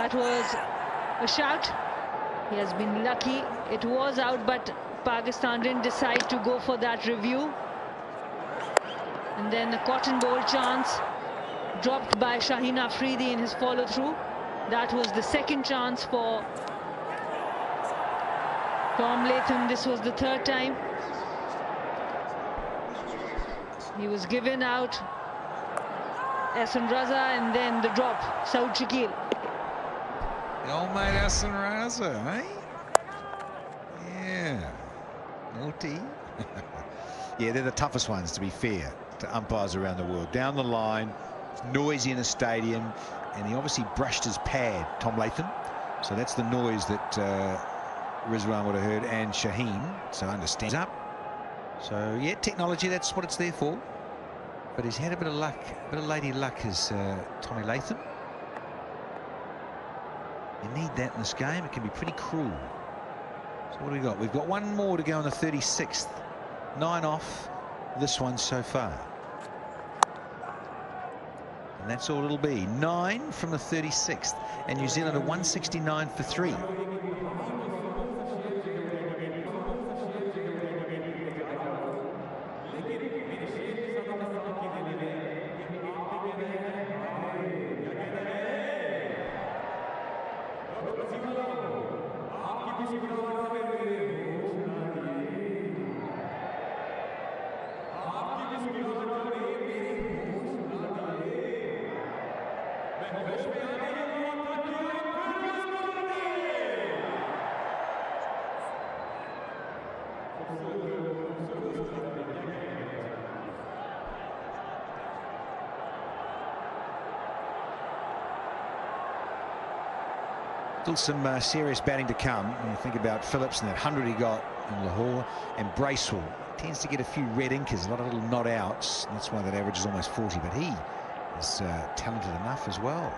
That was a shout. He has been lucky. It was out, but Pakistan didn't decide to go for that review. And then a cotton ball chance dropped by Shaheen Afridi in his follow-through. That was the second chance for Tom Latham. This was the third time. He was given out. Hassan Raza, and then the drop, Saud Shakil. The old mate Hassan Raza, eh? Yeah. Naughty. Yeah, they're the toughest ones, to be fair, to umpires around the world. Down the line, noisy in the stadium, and he obviously brushed his pad, Tom Latham. So that's the noise that Rizwan would have heard, and Shaheen. So understands up. So yeah, technology, that's what it's there for. But he's had a bit of luck, a bit of lady luck, as Tommy Latham. You need that in this game. It can be pretty cruel. So what do we got? We've got one more to go on the 36th. 9 off this one so far. And that's all it'll be. 9 from the 36th. And New Zealand are 169 for 3. Still some serious batting to come. When you think about Phillips and that 100 he got in Lahore, and Bracewell tends to get a few red inkers, a lot of little not outs. That's why that average is almost 40, but he is talented enough as well.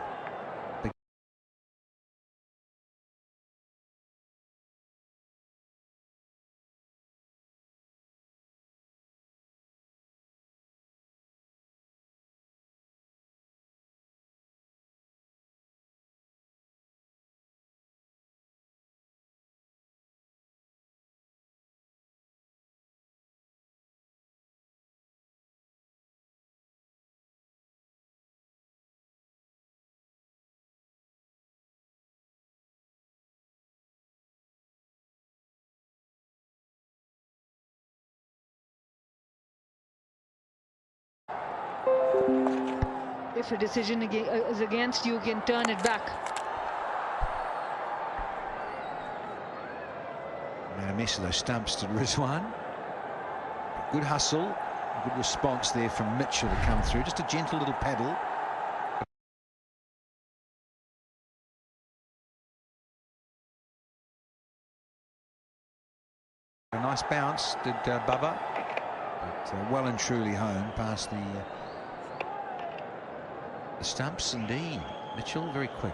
If a decision is against you, can turn it back. Made a mess of those stumps to Rizwan. Good hustle, good response there from Mitchell to come through. Just a gentle little paddle. A nice bounce did Bubba, but well and truly home past the stumps. Indeed, Mitchell very quick.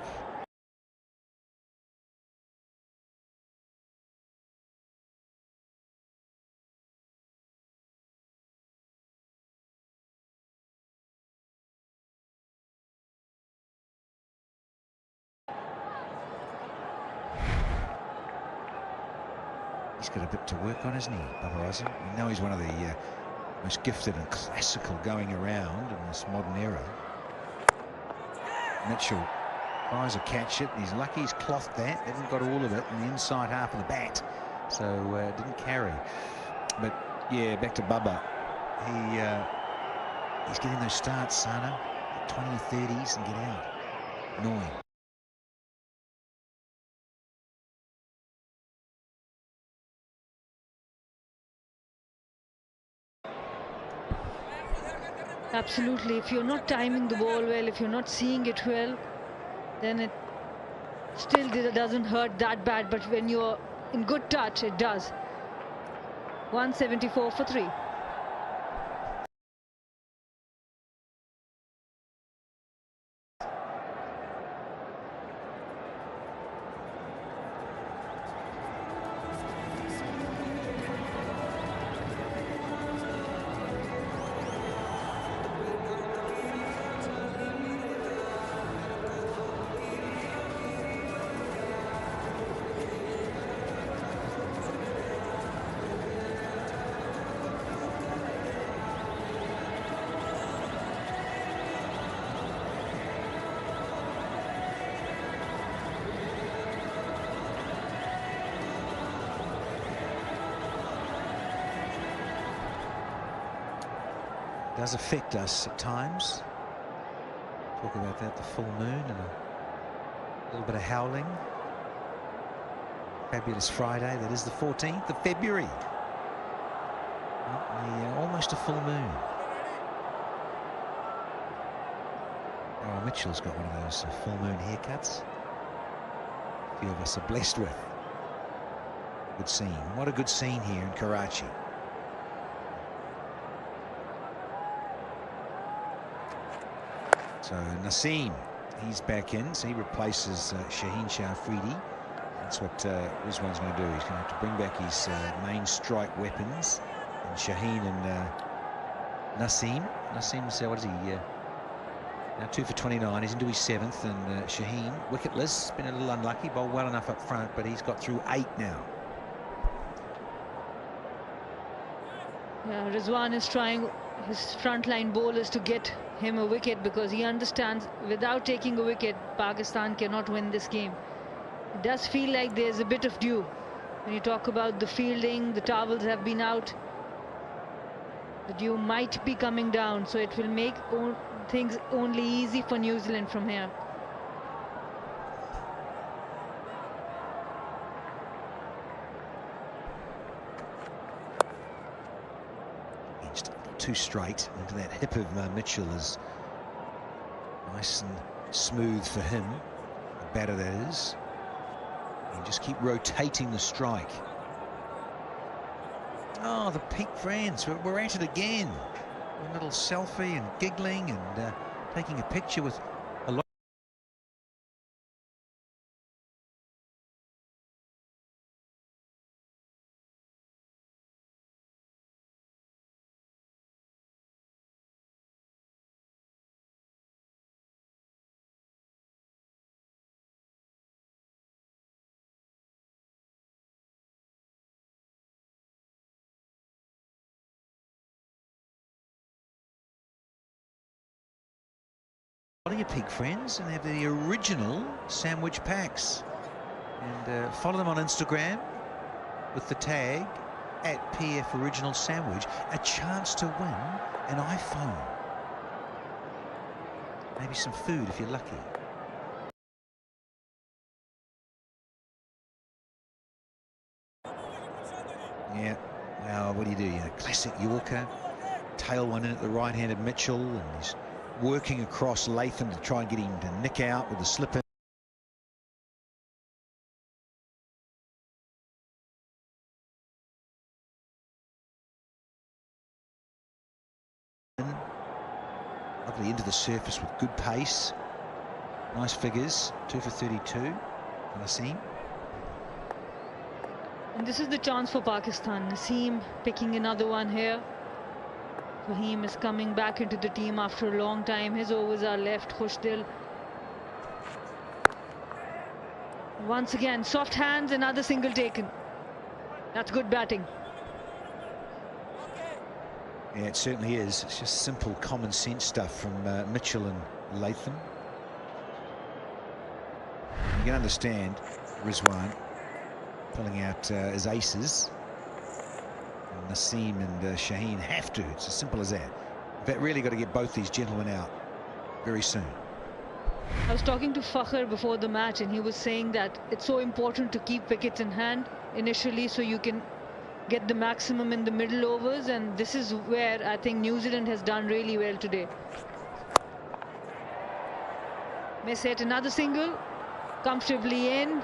He's got a bit to work on, hasn't he, Bubba Ozzy? We know he's one of the most gifted and classical going around in this modern era. Mitchell tries to catch it. He's lucky he's clothed that. Hasn't got all of it in the inside half of the bat, so didn't carry. But yeah, back to Bubba. He's getting those starts, Sana, 20 or 30s, and get out. Annoying. Absolutely. If you're not timing the ball well, if you're not seeing it well, then it still doesn't hurt that bad. But when you're in good touch, it does. 174 for 3. does affect us at times. Talk about that, the full moon and a little bit of howling. Fabulous Friday, that is the 14th of February. Almost a full moon. Oh, Mitchell's got one of those full moon haircuts. A few of us are blessed with. Good scene. What a good scene here in Karachi. So Naseem, he's back in, so he replaces Shaheen Shah Afridi. That's what Rizwan's going to do. He's going to have to bring back his main strike weapons. And Shaheen and Naseem. Naseem's, what is he? Now 2 for 29. He's into his 7th. And Shaheen, wicketless, been a little unlucky, bowled well enough up front, but he's got through 8 now. Yeah, Rizwan is trying his frontline bowlers to get him a wicket because he understands without taking a wicket, Pakistan cannot win this game. It does feel like there's a bit of dew. When you talk about the fielding, the towels have been out. The dew might be coming down, so it will make things only easy for New Zealand from here. Too straight into that hip of Mitchell is nice and smooth for him. The batter that is. And just keep rotating the strike. Oh, the peak friends, we're at it again. A little selfie and giggling and taking a picture with a lot. Follow your peak friends, and they have the original sandwich packs. And follow them on Instagram with the tag @PF Original Sandwich. A chance to win an iPhone. Maybe some food if you're lucky. Yeah, well, what do? Classic Yorker. Tail one in at the right-handed Mitchell, and he's working across Latham to try and get him to nick out with the slipper. Lovely into the surface with good pace. Nice figures. 2 for 32. Naseem. And this is the chance for Pakistan. Naseem picking another one here. Fahim is coming back into the team after a long time. His overs are left. Khushdil. Once again, soft hands, another single taken. That's good batting. Yeah, it certainly is. It's just simple common sense stuff from Mitchell and Latham. You can understand Rizwan pulling out his aces. Naseem and Shaheen have to. It's as simple as that. They've really got to get both these gentlemen out very soon. I was talking to Fakhr before the match, and he was saying that it's so important to keep wickets in hand initially so you can get the maximum in the middle overs, and this is where I think New Zealand has done really well today. Miss hit another single, comfortably in.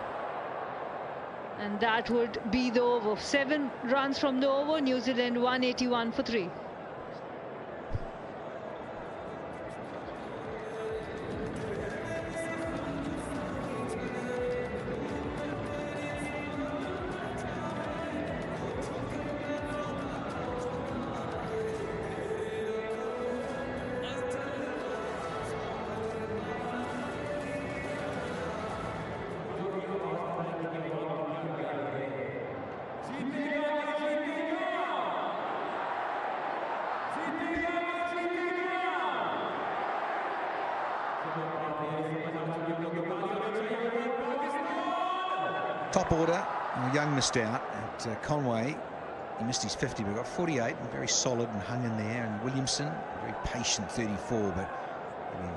And that would be the over. 7 runs from the over. New Zealand 181 for 3. Top order, Young missed out at Conway. he missed his 50, but got 48 and very solid and hung in there. And Williamson, very patient 34, but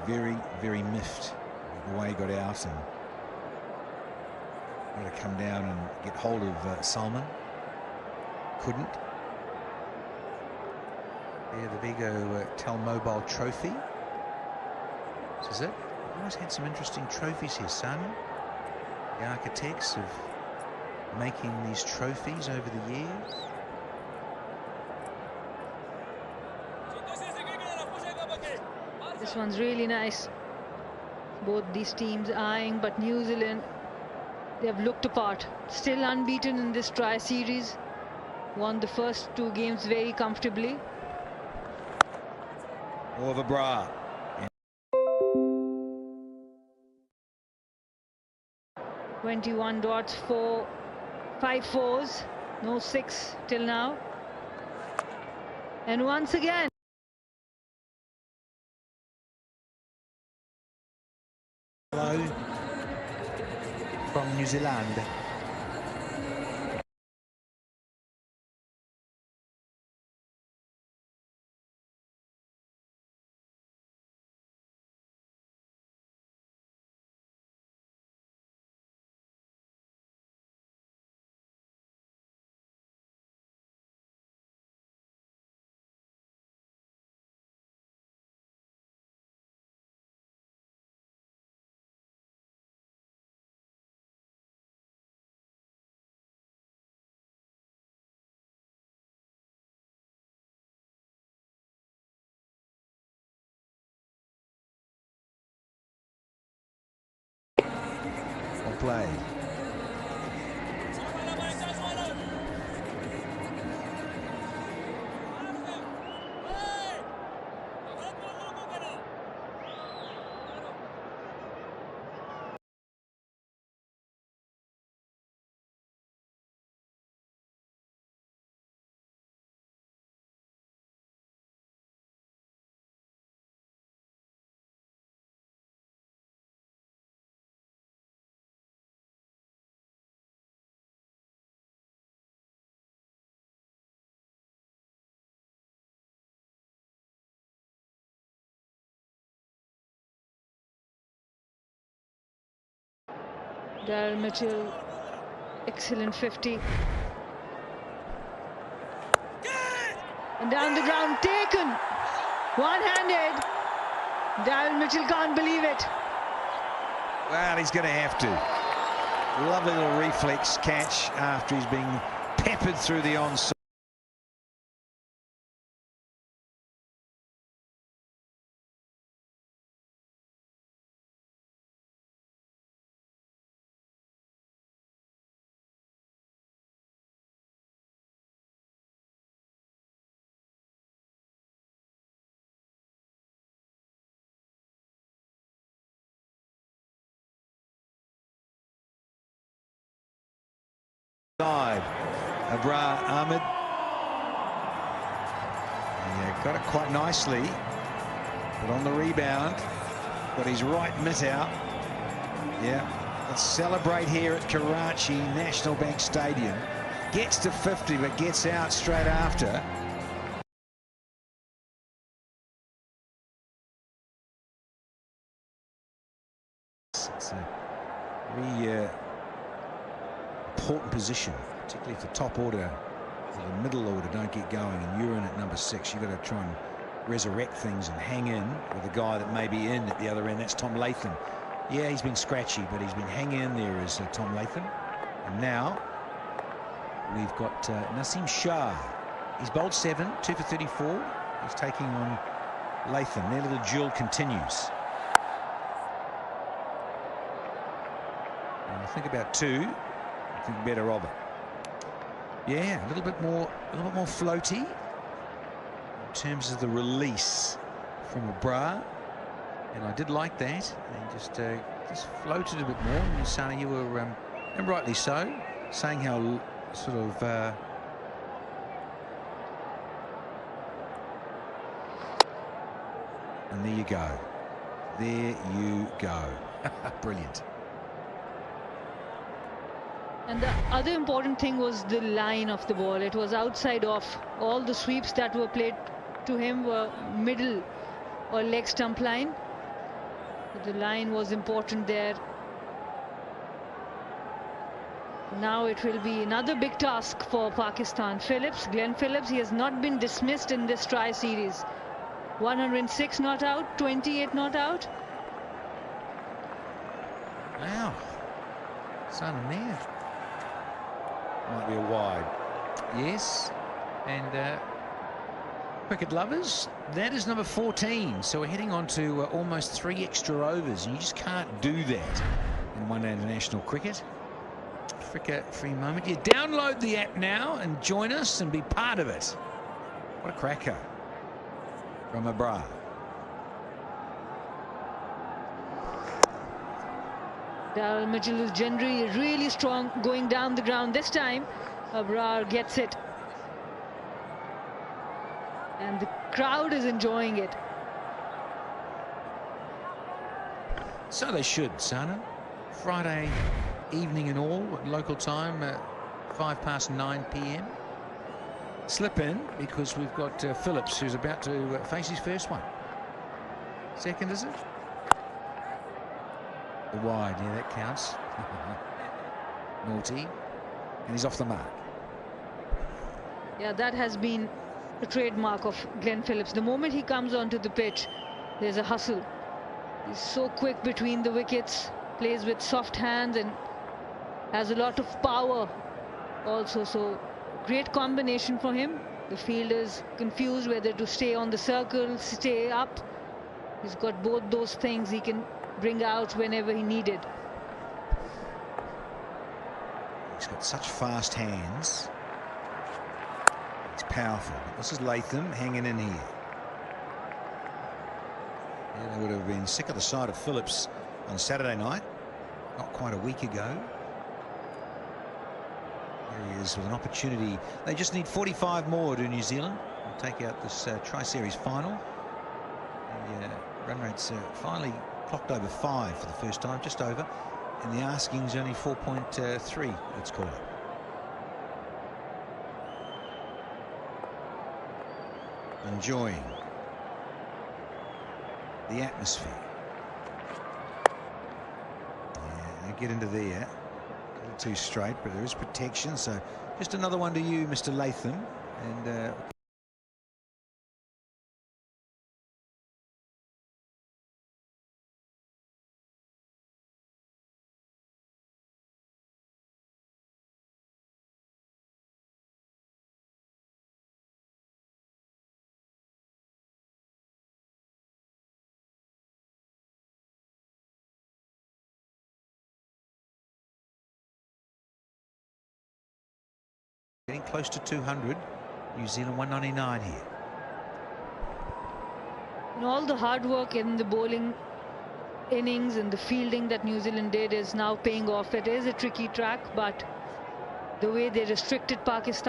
very, very miffed the way he got out and got to come down and get hold of Salman. Couldn't. There, the Vigo Tel Mobile Trophy. This is it. We've always had some interesting trophies here, son. The architects of making these trophies over the years. This one's really nice. Both these teams eyeing, but New Zealand, they have looked apart. Still unbeaten in this tri-series. Won the first 2 games very comfortably. Over Bra. 21 dots, 5 fours, no 6 till now. And once again, Hello from New Zealand. Play. Darryl Mitchell, excellent 50. And down the ground, taken. One-handed. Darryl Mitchell can't believe it. Well, he's going to have to. Lovely little reflex catch after he's been peppered through the onside. Abra Ahmed. Yeah, got it quite nicely, but on the rebound, got his right mitt out. Yeah, let's celebrate here at Karachi National Bank Stadium. Gets to 50, but gets out straight after. It's a very important position, particularly if the top order or the middle order don't get going and you're in at number 6. You've got to try and resurrect things and hang in with the guy that may be in at the other end. That's Tom Latham. Yeah, he's been scratchy, but he's been hanging in there as Tom Latham. And now we've got Naseem Shah. He's bowled 7, 2 for 34. He's taking on Latham. Their little duel continues. And I think about 2. I think better of it. Yeah, a little bit more floaty in terms of the release from a bra, and I did like that. And just floated a bit more. And Sonny, you were, and rightly so, saying how sort of and there you go. There you go. Brilliant. And the other important thing was the line of the ball. It was outside off. All the sweeps that were played to him were middle or leg stump line. But the line was important there. Now it will be another big task for Pakistan. Glenn Phillips, he has not been dismissed in this tri-series. 106 not out, 28 not out. Wow. Son of man. Might be a wide. Yes. And cricket lovers, that is number 14. So we're heading on to almost 3 extra overs. And you just can't do that in one-day international cricket. Africa free moment. You download the app now and join us and be part of it. What a cracker from Abrar. Darryl Mitchell is generally really strong going down the ground. This time Abrar gets it, and the crowd is enjoying it. So they should, Sana. Friday evening and all, local time, 9:05 p.m. Slip in because we've got Phillips, who's about to face his first one. Second, is it? The wide, yeah, that counts. Naughty. And he's off the mark. Yeah, that has been a trademark of Glenn Phillips. The moment he comes onto the pitch, there's a hustle. He's so quick between the wickets, plays with soft hands and has a lot of power also. So great combination for him. The fielder's confused whether to stay on the circle, stay up. He's got both those things he can bring out whenever he needed. He's got such fast hands. It's powerful. This is Latham hanging in here. Yeah, they would have been sick of the sight of Phillips on Saturday night, not quite a week ago. There he is with an opportunity. They just need 45 more to New Zealand and take out this tri-series final. The run rate's finally clocked over 5 for the first time, just over, and the asking's only 4.3, let's call it. Enjoying the atmosphere. Yeah, they get into there. A little too straight, but there is protection, so just another one to you, Mr. Latham. And getting close to 200. New Zealand 199 here. And all the hard work in the bowling innings and the fielding that New Zealand did is now paying off. It is a tricky track, but the way they restricted Pakistan.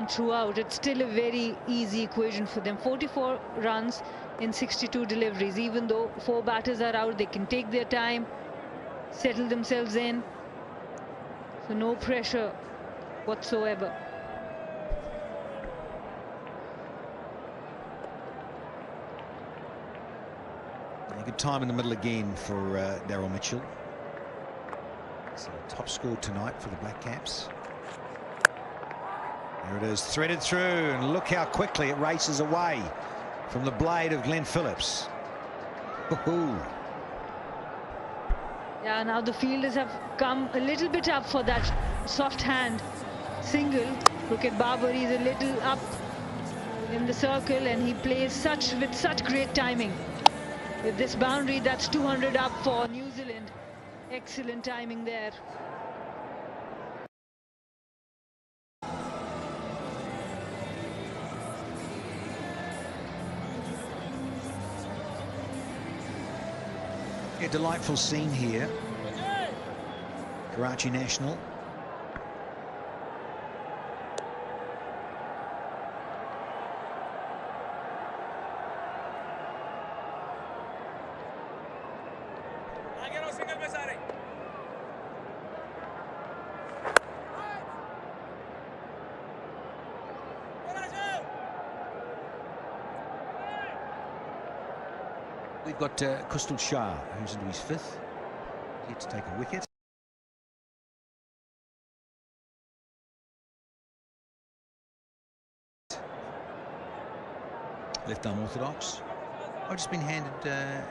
Throughout, it's still a very easy equation for them. 44 runs in 62 deliveries. Even though 4 batters are out, they can take their time, settle themselves in. So no pressure whatsoever. A good time in the middle again for Darryl Mitchell. So top score tonight for the Black Caps. There it is, threaded through, and look how quickly it races away from the blade of Glenn Phillips. Yeah, now the fielders have come a little bit up for that soft hand single. Look at Babar, he's a little up in the circle, and he plays with such great timing. With this boundary, that's 200 up for New Zealand. Excellent timing there. A delightful scene here. Karachi National. We've got Kustal Shah, who's into his fifth, yet to take a wicket. Left arm orthodox. I've just been handed an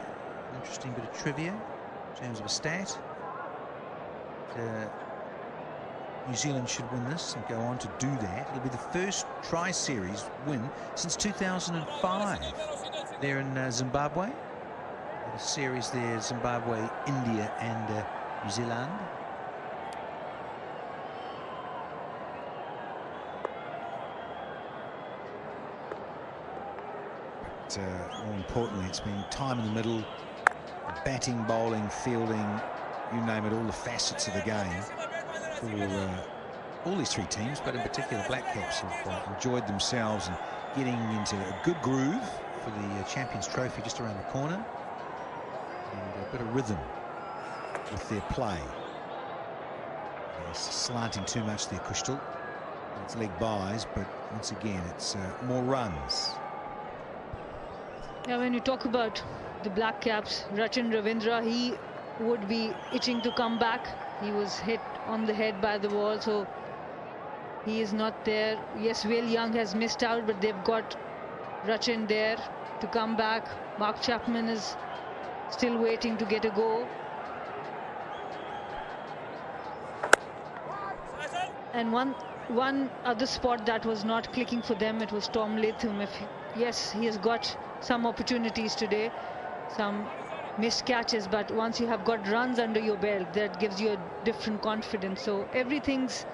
interesting bit of trivia in terms of a stat. New Zealand should win this and go on to do that. It'll be the first tri-series win since 2005. They're in Zimbabwe. A series there, Zimbabwe, India and New Zealand. But more importantly, it's been time in the middle, batting, bowling, fielding, you name it, all the facets of the game for all these three teams, but in particular Black Caps have enjoyed themselves and getting into a good groove for the Champions Trophy just around the corner. And a bit of rhythm with their play. It's slanting too much there, Kustal. It's leg buys, but once again, it's more runs. Yeah, when you talk about the Black Caps, Rachin Ravindra, he would be itching to come back. He was hit on the head by the ball, so he is not there. Yes, Will Young has missed out, but they've got Rachin there to come back. Mark Chapman is still waiting to get a go. And one other spot that was not clicking for them, it was Tom Latham. Yes, he has got some opportunities today, some missed catches, but once you have got runs under your belt, that gives you a different confidence. So everything's,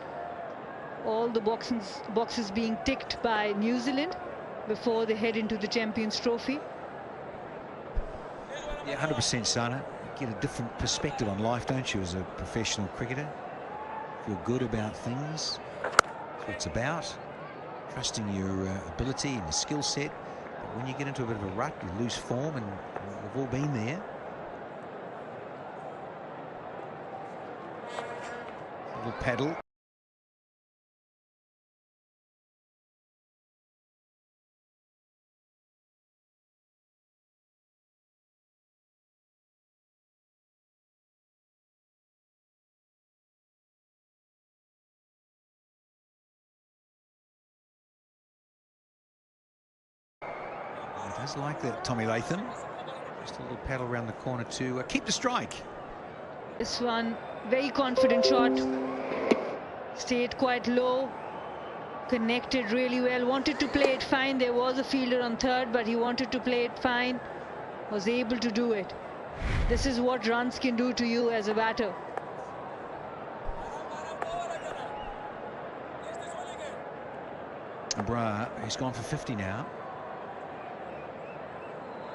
all the boxes being ticked by New Zealand before they head into the Champions Trophy. Yeah, 100%, Sana. You get a different perspective on life, don't you, as a professional cricketer? Feel good about things. That's what it's about. Trusting your ability and your skill set. But when you get into a bit of a rut, you lose form, and we've all been there. A little paddle. He does like that, Tommy Latham. Just a little paddle around the corner to keep the strike. This one, very confident shot. Stayed quite low. Connected really well. Wanted to play it fine. There was a fielder on third, but he wanted to play it fine. Was able to do it. This is what runs can do to you as a batter. Bra, he's gone for 50 now.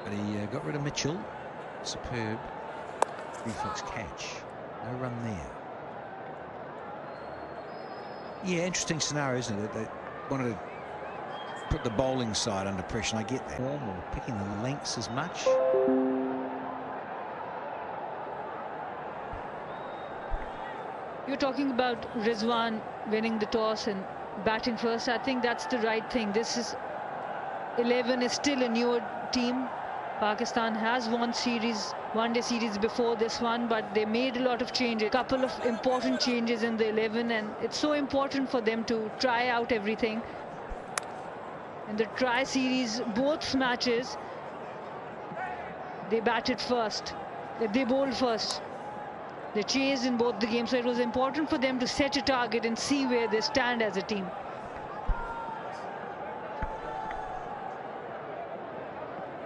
But he got rid of Mitchell. Superb reflex catch. No run there. Yeah, interesting scenario, isn't it? They wanted to put the bowling side under pressure, and I get that. Or picking the lengths as much. You're talking about Rizwan winning the toss and batting first. I think that's the right thing. This is 11 is still a newer team. Pakistan has won one-day series before this one, but they made a lot of changes, a couple of important changes in the 11, and it's so important for them to try out everything. In the tri-series, both matches, they batted first, they bowled first. They chased in both the games, so it was important for them to set a target and see where they stand as a team.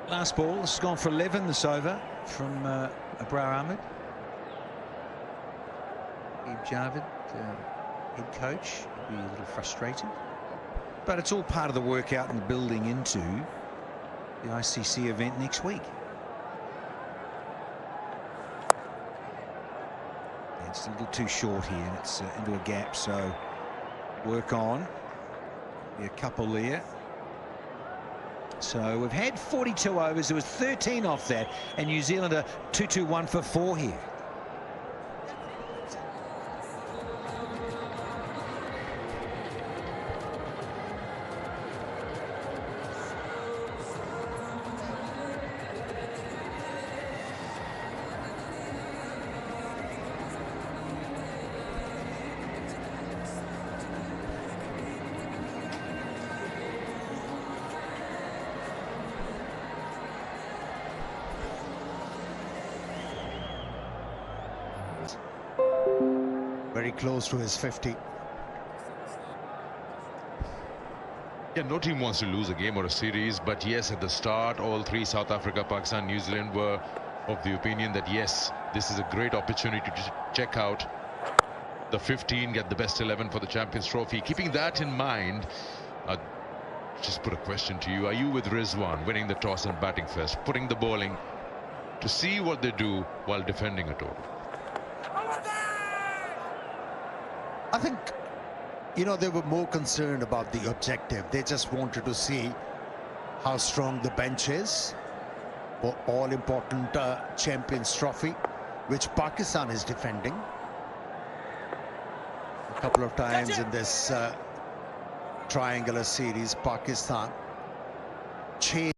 Last ball, this has gone for 11 this over from Abrar Ahmed. Ib Javed, head coach, will be a little frustrated. But it's all part of the workout and the building into the ICC event next week. It's a little too short here, and it's into a gap, so work on. Be a couple there. So we've had 42 overs. There was 13 off that, and New Zealand are 2-2-1 for 4 here. Very close to his 50. Yeah, no team wants to lose a game or a series, but yes, at the start, all three, South Africa, Pakistan, New Zealand, were of the opinion that yes, this is a great opportunity to check out the 15, get the best 11 for the Champions Trophy. Keeping that in mind, just put a question to you. Are you with Rizwan winning the toss and batting first, putting the bowling to see what they do while defending a total? I think, you know, they were more concerned about the objective. They just wanted to see how strong the bench is for all-important Champions Trophy, which Pakistan is defending. A couple of times in this triangular series, Pakistan changed.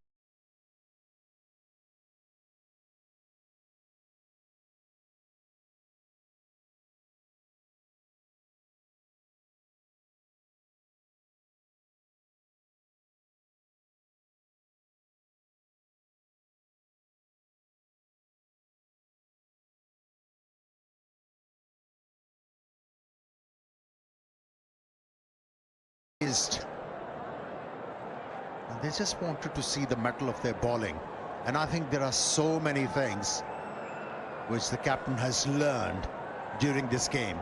And they just wanted to see the mettle of their bowling. And I think there are so many things which the captain has learned during this game.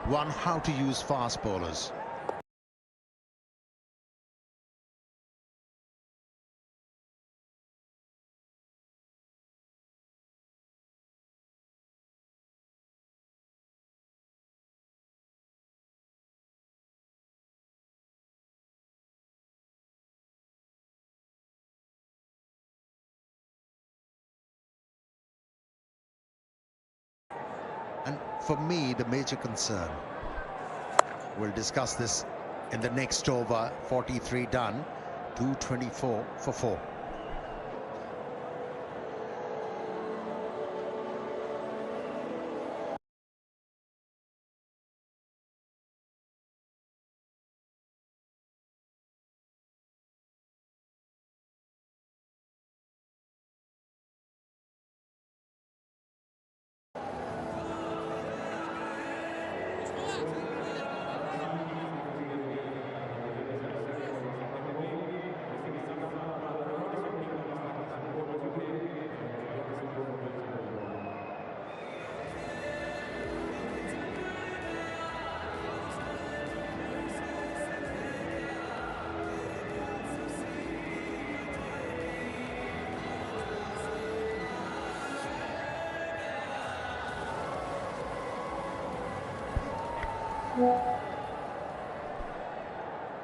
One, how to use fast bowlers. And for me, the major concern, we'll discuss this in the next over, 43 done, 224 for 4.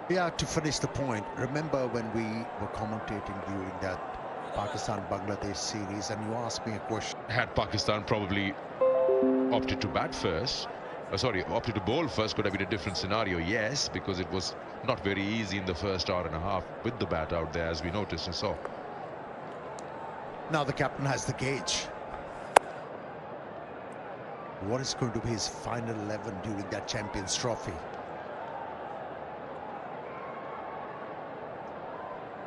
Yeah, to finish the point, remember when we were commentating during that Pakistan-Bangladesh series and you asked me a question. Had Pakistan probably opted to bat first, opted to bowl first, could have been a different scenario, yes, because it was not very easy in the first hour and a half with the bat out there, as we noticed and saw. Now the captain has the gauge. What is going to be his final 11 during that Champions Trophy?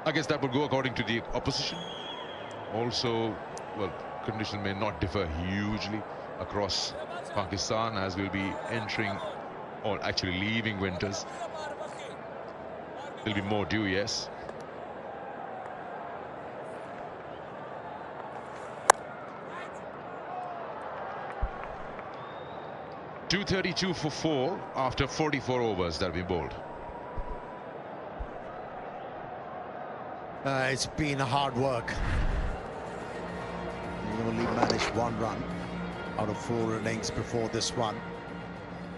I guess that would go according to the opposition. Also, well, conditions may not differ hugely across Pakistan, as we'll be entering or actually leaving winters. There'll be more dew, yes. .232 for 4 after 44 overs that have been bowled. It's been hard work. He only managed 1 run. out of 4 innings before this one.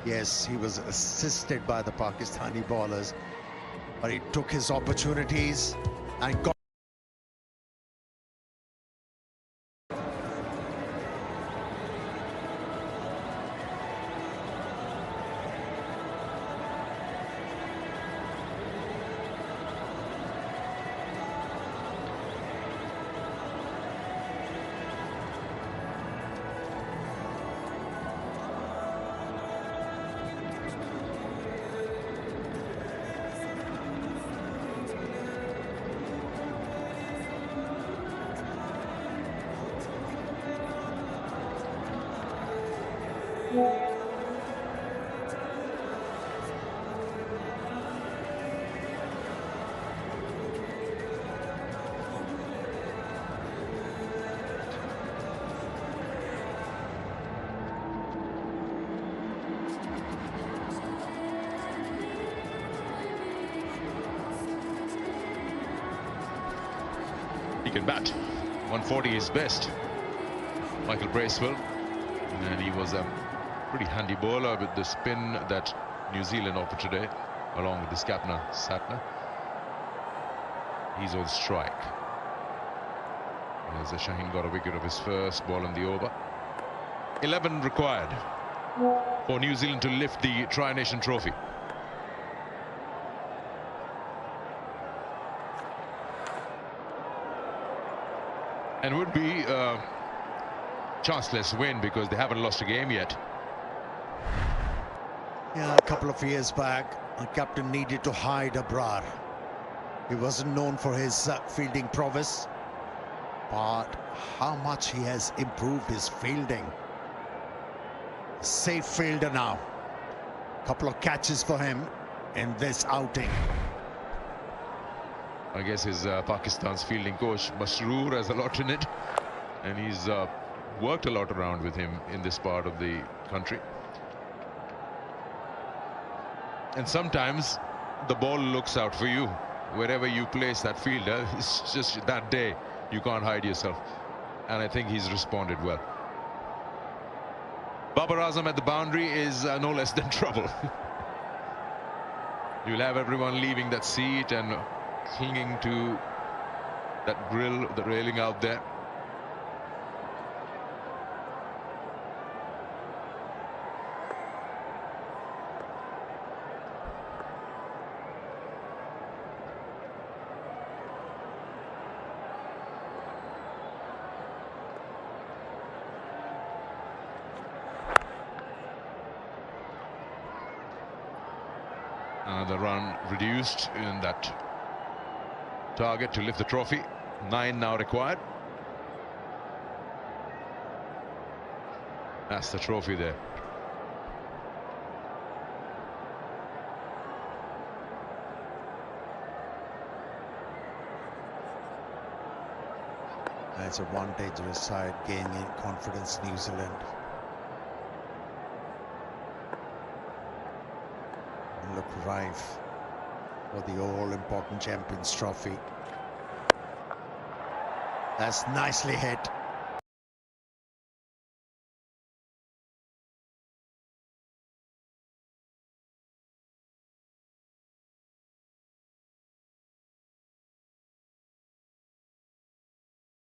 Yes, he was assisted by the Pakistani bowlers, but he took his opportunities and got. He can bat. 140 is best. Michael Bracewell, and he was a pretty handy bowler with the spin that New Zealand offered today, along with the Skapna Satna. He's on strike. As Shaheen got a wicket of his first ball in the over. 11 required for New Zealand to lift the Tri-Nation trophy. And would be a chanceless win because they haven't lost a game yet. Yeah, a couple of years back, the captain needed to hide Abrar. He wasn't known for his fielding prowess, but how much he has improved his fielding. Safe fielder now. Couple of catches for him in this outing. I guess his Pakistan's fielding coach Masroor has a lot in it, and he's worked a lot around with him in this part of the country. And sometimes the ball looks out for you. Wherever you place that fielder, it's just that day you can't hide yourself, and I think he's responded well. Babar Azam at the boundary is no less than trouble. You'll have everyone leaving that seat and clinging to that grill, the railing out there. Another run reduced in that target to lift the trophy. 9 now required. That's the trophy there. That's a one dangerous side gaining confidence, New Zealand. Look rife for the all-important Champions Trophy. That's nicely hit.